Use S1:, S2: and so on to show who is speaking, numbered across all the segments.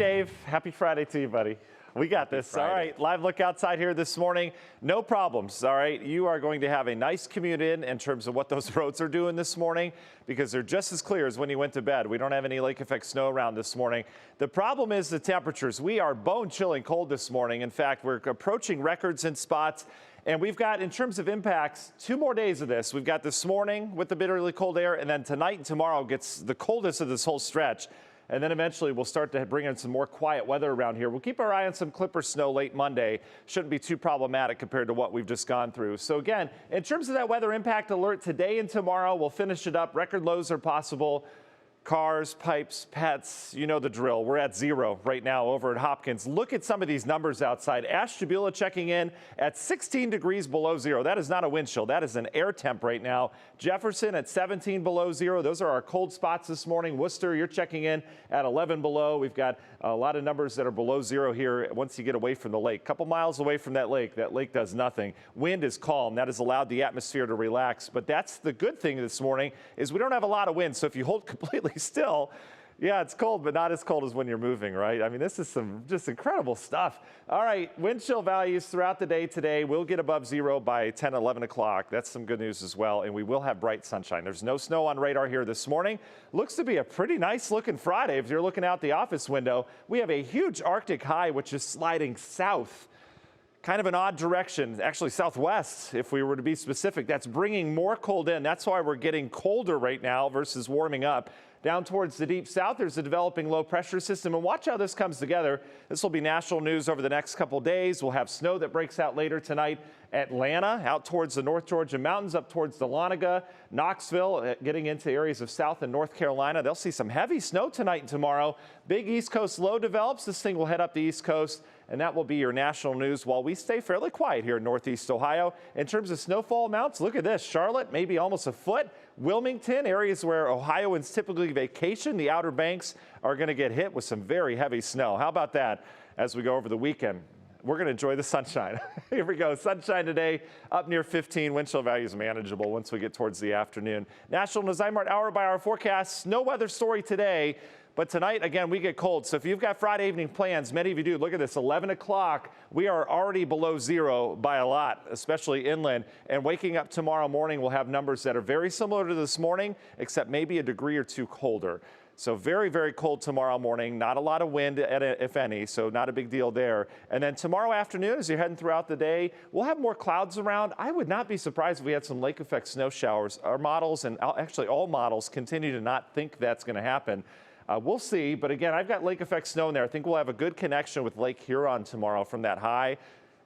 S1: Dave, happy Friday to you, buddy. We got this. All right, live look outside here this morning. No problems. All right, you are going to have a nice commute in terms of what those roads are doing this morning because they're just as clear as when you went to bed. We don't have any lake effect snow around this morning. The problem is the temperatures. We are bone chilling cold this morning. In fact, we're approaching records in spots. And we've got, in terms of impacts, 2 more days of this. We've got this morning with the bitterly cold air, and then tonight and tomorrow gets the coldest of this whole stretch. And then eventually we'll start to bring in some more quiet weather around here. We'll keep our eye on some clipper snow late Monday. Shouldn't be too problematic compared to what we've just gone through. So again, in terms of that weather impact alert today and tomorrow, we'll finish it up. Record lows are possible. Cars, pipes, pets, you know the drill. We're at 0 right now over at Hopkins. Look at some of these numbers outside. Ashtabula checking in at 16 degrees below 0. That is not a wind chill. That is an air temp right now. Jefferson at 17 below 0. Those are our cold spots this morning. Worcester, you're checking in at 11 below. We've got a lot of numbers that are below 0 here once you get away from the lake. A couple miles away from that lake does nothing. Wind is calm. That has allowed the atmosphere to relax. But that's the good thing this morning is we don't have a lot of wind. So if you hold completely still, yeah, it's cold, but not as cold as when you're moving, right? I mean, this is some just incredible stuff. All right, wind chill values throughout the day today. We'll get above 0 by 10, 11 o'clock. That's some good news as well, and we will have bright sunshine. There's no snow on radar here this morning. Looks to be a pretty nice looking Friday. If you're looking out the office window, we have a huge Arctic high, which is sliding south. Kind of an odd direction, actually southwest, if we were to be specific. That's bringing more cold in. That's why we're getting colder right now versus warming up. Down towards the deep south, there's a developing low pressure system. And watch how this comes together. This will be national news over the next couple days. We'll have snow that breaks out later tonight. Atlanta, out towards the North Georgia mountains, up towards Dahlonega, Knoxville, getting into areas of South and North Carolina. They'll see some heavy snow tonight and tomorrow. Big East Coast low develops. This thing will head up the East Coast, and that will be your national news while we stay fairly quiet here in Northeast Ohio. In terms of snowfall amounts, look at this. Charlotte, maybe almost a foot. Wilmington, areas where Ohioans typically vacation, the Outer Banks are going to get hit with some very heavy snow. How about that as we go over the weekend? We're going to enjoy the sunshine. Here we go. Sunshine today, up near 15. Wind chill values manageable once we get towards the afternoon. National Nizimart hour-by-hour forecast. No weather story today, but tonight, again, we get cold. So if you've got Friday evening plans, many of you do. Look at this, 11 o'clock. We are already below 0 by a lot, especially inland. And waking up tomorrow morning, we'll have numbers that are very similar to this morning, except maybe a degree or 2 colder. So very, very cold tomorrow morning. Not a lot of wind, if any, so not a big deal there. And then tomorrow afternoon, as you're heading throughout the day, we'll have more clouds around. I would not be surprised if we had some lake effect snow showers. Our models, and actually all models, continue to not think that's going to happen. We'll see. But again, I've got lake effect snow in there. I think we'll have a good connection with Lake Huron tomorrow from that high.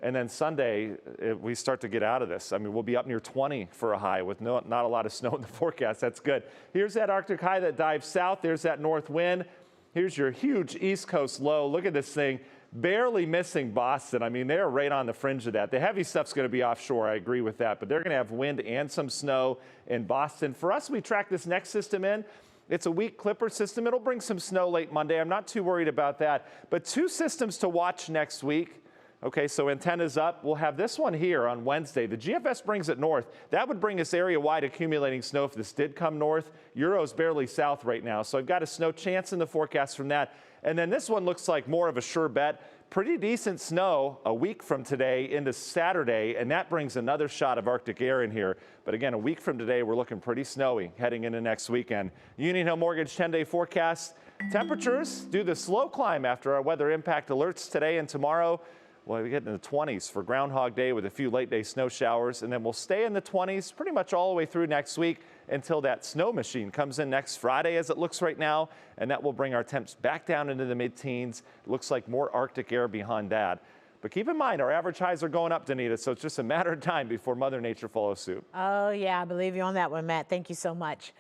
S1: And then Sunday, we start to get out of this. I mean, we'll be up near 20 for a high with not a lot of snow in the forecast. That's good. Here's that Arctic high that dives south. There's that north wind. Here's your huge East Coast low. Look at this thing. Barely missing Boston. I mean, they're right on the fringe of that. The heavy stuff's going to be offshore. I agree with that. But they're going to have wind and some snow in Boston. For us, we track this next system in. It's a weak clipper system. It'll bring some snow late Monday. I'm not too worried about that. But 2 systems to watch next week. Okay, so antennas up. We'll have this one here on Wednesday. The GFS brings it north. That would bring us area-wide accumulating snow if this did come north. Euro's barely south right now, so I've got a snow chance in the forecast from that. And then this one looks like more of a sure bet. Pretty decent snow a week from today into Saturday, and that brings another shot of Arctic air in here. But again, a week from today, we're looking pretty snowy heading into next weekend. Union Hill Mortgage 10-day forecast. Temperatures do the slow climb after our weather impact alerts today and tomorrow. Well, we get in the 20s for Groundhog Day with a few late day snow showers, and then we'll stay in the 20s pretty much all the way through next week until that snow machine comes in next Friday as it looks right now, and that will bring our temps back down into the mid-teens. Looks like more Arctic air behind that. But keep in mind, our average highs are going up, Danita, so it's just a matter of time before Mother Nature follows suit.
S2: Oh, yeah, I believe you on that one, Matt. Thank you so much.